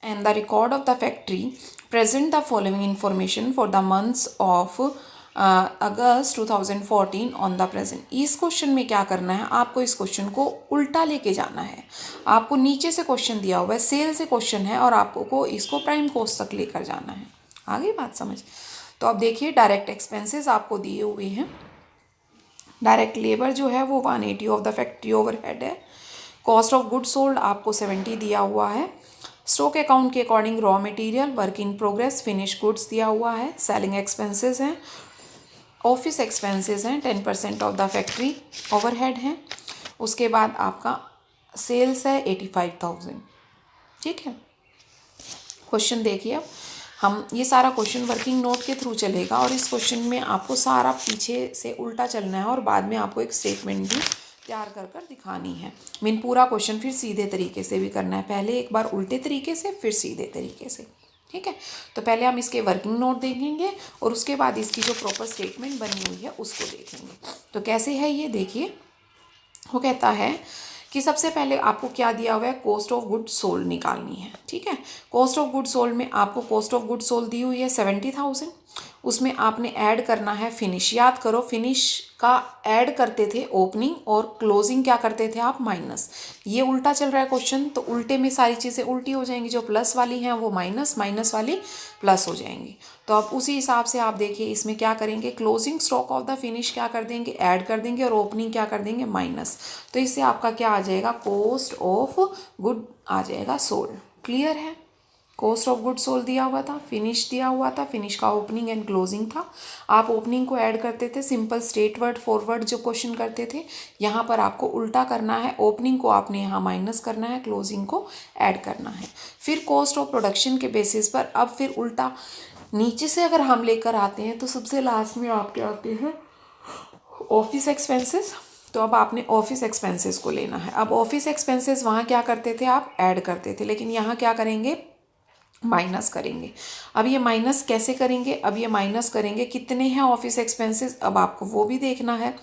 and the record of the factory present the following information for the months of August 2014 on the present. इस question में क्या करना है, आपको इस क्वेश्चन को उल्टा लेके जाना है। आपको नीचे से क्वेश्चन दिया हुआ है, सेल से क्वेश्चन है और आपको इसको प्राइम कॉस्ट तक लेकर जाना है। आगे बात समझ। तो अब देखिए डायरेक्ट एक्सपेंसेस आपको दिए हुए हैं। डायरेक्ट लेबर जो है वो 180 ऑफ द फैक्ट्री ओवरहेड है। कॉस्ट ऑफ गुड सोल्ड आपको 70 दिया हुआ है। स्टॉक अकाउंट के according raw material, work in progress, finish goods दिया हुआ है। सेलिंग एक्सपेंसेस हैं, ऑफिस एक्सपेंसेस हैं, 10% ऑफ द फैक्ट्री ओवरहेड हैं। उसके बाद आपका सेल्स है 85,000। ठीक है, क्वेश्चन देखिए। अब हम ये सारा क्वेश्चन वर्किंग नोट के थ्रू चलेगा और इस क्वेश्चन में आपको सारा पीछे से उल्टा चलना है और बाद में आपको एक स्टेटमेंट भी तैयार कर कर दिखानी है। मीन पूरा क्वेश्चन फिर सीधे तरीके से भी करना है, पहले एक बार उल्टे तरीके से फिर सीधे तरीके से। ठीक है, तो पहले हम इसके वर्किंग नोट देखेंगे और उसके बाद इसकी जो प्रॉपर स्टेटमेंट बनी हुई है उसको देखेंगे। तो कैसे है ये देखिए। वो कहता है कि सबसे पहले आपको क्या दिया हुआ है, कॉस्ट ऑफ गुड सोल्ड निकालनी है। ठीक है, कॉस्ट ऑफ गुड सोल्ड में आपको कॉस्ट ऑफ गुड सोल्ड दी हुई है 70,000। उसमें आपने ऐड करना है फिनिश। याद करो, फिनिश का ऐड करते थे ओपनिंग और क्लोजिंग क्या करते थे आप, माइनस। ये उल्टा चल रहा है क्वेश्चन, तो उल्टे में सारी चीज़ें उल्टी हो जाएंगी। जो प्लस वाली हैं वो माइनस, माइनस वाली प्लस हो जाएंगी। तो अब उसी हिसाब से आप देखिए इसमें क्या करेंगे, closing stock of the finish क्या कर देंगे, ऐड कर देंगे और ओपनिंग क्या कर देंगे, माइनस। तो इससे आपका क्या आ जाएगा, कॉस्ट ऑफ गुड आ जाएगा सोल्ड। क्लियर है, कॉस्ट ऑफ गुड सोल्ड दिया हुआ था, फिनिश दिया हुआ था, फिनिश का ओपनिंग एंड क्लोजिंग था। आप ओपनिंग को ऐड करते थे, सिंपल स्ट्रेट वर्ड फॉरवर्ड जो क्वेश्चन करते थे। यहाँ पर आपको उल्टा करना है, ओपनिंग को आपने यहाँ माइनस करना है, क्लोजिंग को ऐड करना है। फिर कॉस्ट ऑफ प्रोडक्शन के बेसिस पर अब फिर उल्टा नीचे से अगर हम लेकर आते हैं तो सबसे लास्ट में आपके आते हैं ऑफिस एक्सपेंसेस। तो अब आपने ऑफिस एक्सपेंसेस को लेना है। अब ऑफिस एक्सपेंसेस वहाँ क्या करते थे, आप ऐड करते थे, लेकिन यहाँ क्या करेंगे, माइनस करेंगे। अब ये माइनस कैसे करेंगे, अब ये माइनस करेंगे कितने हैं ऑफिस एक्सपेंसेस, अब आपको वो भी देखना है,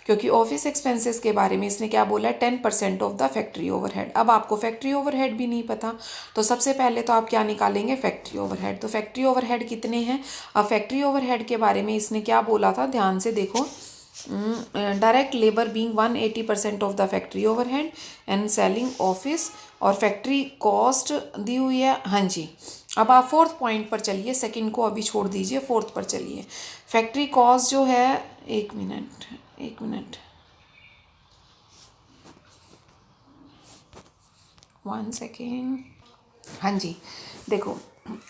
क्योंकि ऑफिस एक्सपेंसेस के बारे में इसने क्या बोला है, 10% ऑफ द फैक्ट्री ओवरहेड। अब आपको फैक्ट्री ओवरहेड भी नहीं पता, तो सबसे पहले तो आप क्या निकालेंगे, फैक्ट्री ओवरहेड। तो फैक्ट्री ओवरहेड कितने हैं, अब फैक्ट्री ओवरहेड के बारे में इसने क्या बोला था, ध्यान से देखो। Direct labour being 180% of the factory overhead and selling office और फैक्ट्री कॉस्ट दी हुई है। हाँ जी, अब आप फोर्थ पॉइंट पर चलिए, सेकंड को अभी छोड़ दीजिए, फोर्थ पर चलिए। फैक्ट्री कॉस्ट जो है, एक मिनट 1 सेकेंड। हाँ जी, देखो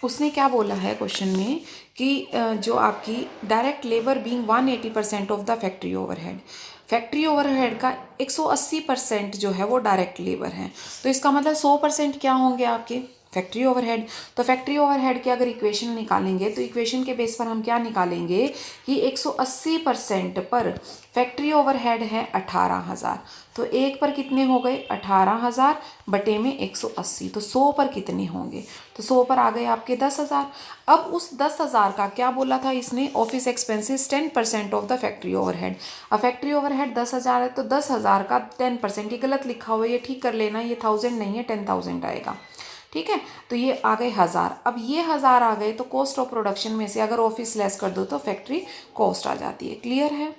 उसने क्या बोला है क्वेश्चन में कि जो आपकी direct labour being 180% of the factory overhead, factory overhead का 180% जो है वो डायरेक्ट लेबर है। तो इसका मतलब 100% क्या होंगे आपके, फैक्ट्री ओवरहेड। तो फैक्ट्री ओवरहेड की अगर इक्वेशन निकालेंगे तो इक्वेशन के बेस पर हम क्या निकालेंगे कि 180% पर फैक्ट्री ओवरहेड है 18,000। तो एक पर कितने हो गए, 18,000 बटे में 180, तो 100 पर कितने होंगे, तो 100 पर आ गए आपके 10,000। अब उस 10,000 का क्या बोला था इसने, office expenses 10% of the factory overhead. अब फैक्ट्री ओवरहेड 10,000 है तो 10,000 का 10%, ये गलत लिखा हुआ है, ये ठीक कर लेना, ये 1000 नहीं है 10,000 आएगा। ठीक है, तो ये आ गए 1000। अब ये 1000 आ गए तो कॉस्ट ऑफ प्रोडक्शन में से अगर ऑफिस लेस कर दो तो फैक्ट्री कॉस्ट आ जाती है। क्लियर है,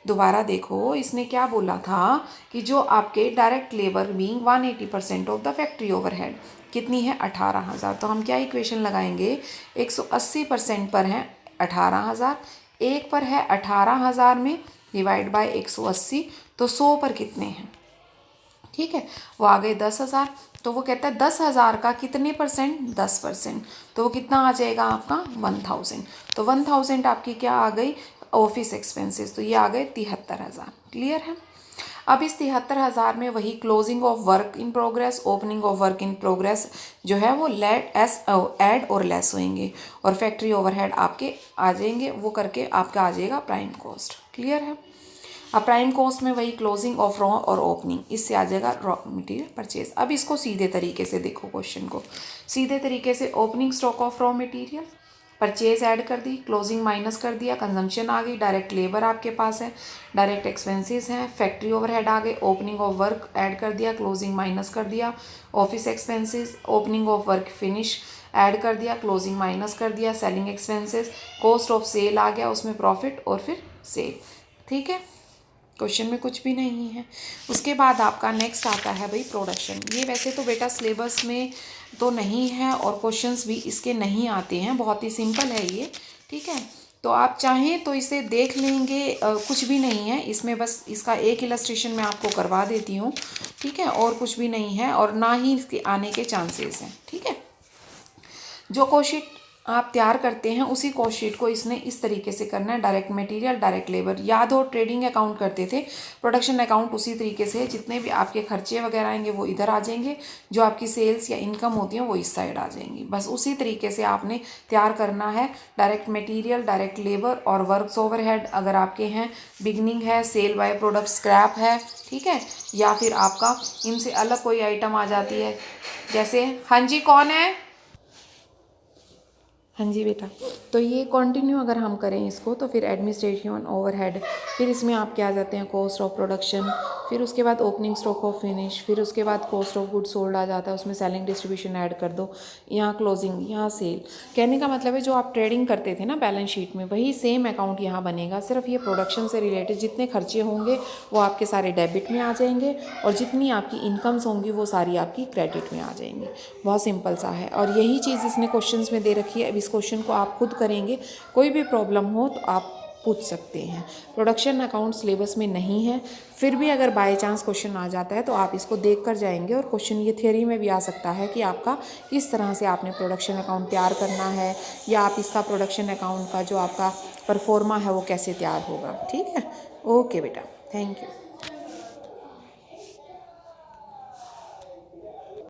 दोबारा देखो इसने क्या बोला था कि जो आपके direct labour being 180% of the factory overhead कितनी है, 18,000। तो हम क्या इक्वेशन लगाएंगे, 180% पर है 18,000, एक पर है 18,000 में डिवाइड बाय 180, तो 100 पर कितने हैं, ठीक है, वो आ गए 10,000। तो वो कहता है 10,000 का कितने परसेंट, 10%, तो वो कितना आ जाएगा आपका 1,000। तो 1,000 आपकी क्या आ गई, ऑफिस एक्सपेंसेस, तो ये आ गए 73,000। क्लियर है। अब इस 73,000 में वही closing of work in progress, opening of work in progress जो है वो ऐड और लेस होंगे और फैक्ट्री ओवरहेड आपके आ जाएंगे, वो करके आपका आ जाएगा प्राइम कॉस्ट। क्लियर है। अब प्राइम कॉस्ट में वही क्लोजिंग ऑफ रॉ और ओपनिंग, इससे आ जाएगा रॉ मटेरियल परचेज। अब इसको सीधे तरीके से देखो, क्वेश्चन को सीधे तरीके से, opening stock of raw material, purchase add कर दी, क्लोजिंग माइनस कर दिया, कंजम्पशन आ गई, डायरेक्ट लेबर आपके पास है, डायरेक्ट एक्सपेंसेस हैं, फैक्ट्री ओवरहेड आ गए, ओपनिंग ऑफ वर्क ऐड कर दिया, क्लोजिंग माइनस कर दिया, office expenses, opening of work finish add कर दिया, क्लोजिंग माइनस कर दिया, selling expenses, cost of sale आ गया, उसमें प्रॉफिट और फिर सेल। ठीक है, क्वेश्चन में कुछ भी नहीं है। उसके बाद आपका नेक्स्ट आता है भाई प्रोडक्शन। ये वैसे तो बेटा सिलेबस में तो नहीं है और क्वेश्चंस भी इसके नहीं आते हैं, बहुत ही सिंपल है ये। ठीक है, तो आप चाहें तो इसे देख लेंगे, कुछ भी नहीं है इसमें, बस इसका एक इलस्ट्रेशन मैं आपको करवा देती हूँ। ठीक है, और कुछ भी नहीं है और ना ही इसके आने के चांसेस हैं। ठीक है, जो कोशीट आप तैयार करते हैं उसी कोशीट को इसने इस तरीके से करना है, डायरेक्ट मटेरियल, डायरेक्ट लेबर। याद हो ट्रेडिंग अकाउंट करते थे, प्रोडक्शन अकाउंट उसी तरीके से, जितने भी आपके खर्चे वगैरह आएंगे वो इधर आ जाएंगे, जो आपकी सेल्स या इनकम होती है वो इस साइड आ जाएंगी। बस उसी तरीके से आपने तैयार करना है, डायरेक्ट मटीरियल, डायरेक्ट लेबर और वर्क्स ओवरहेड अगर आपके हैं, बिगनिंग है, सेल बाय प्रोडक्ट स्क्रैप है। ठीक है, या फिर आपका इनसे अलग कोई आइटम आ जाती है, जैसे हाँ जी कौन है, हाँ जी बेटा। तो ये कंटिन्यू अगर हम करें इसको तो फिर एडमिनिस्ट्रेशन ओवरहेड, फिर इसमें आप क्या आ जाते हैं कॉस्ट ऑफ प्रोडक्शन, फिर उसके बाद ओपनिंग स्टॉक ऑफ फिनिश, फिर उसके बाद कॉस्ट ऑफ गुड सोल्ड आ जाता है, उसमें सेलिंग डिस्ट्रीब्यूशन ऐड कर दो, यहाँ क्लोजिंग, यहाँ सेल। कहने का मतलब है जो आप ट्रेडिंग करते थे ना बैलेंस शीट में, वही सेम अकाउंट यहाँ बनेगा, सिर्फ ये प्रोडक्शन से रिलेटेड जितने खर्चे होंगे वो आपके सारे डेबिट में आ जाएंगे और जितनी आपकी इनकम्स होंगी वो सारी आपकी क्रेडिट में आ जाएंगी। बहुत सिंपल सा है और यही चीज़ इसने क्वेश्चंस में दे रखी है। अब इस क्वेश्चन को आप खुद करेंगे, कोई भी प्रॉब्लम हो तो आप पूछ सकते हैं। प्रोडक्शन अकाउंट सिलेबस में नहीं है, फिर भी अगर बाय चांस क्वेश्चन आ जाता है तो आप इसको देख कर जाएंगे और क्वेश्चन ये थियोरी में भी आ सकता है कि आपका किस तरह से आपने प्रोडक्शन अकाउंट तैयार करना है, या आप इसका प्रोडक्शन अकाउंट का जो आपका परफॉर्मा है वो कैसे तैयार होगा। ठीक है, ओके बेटा, थैंक यू।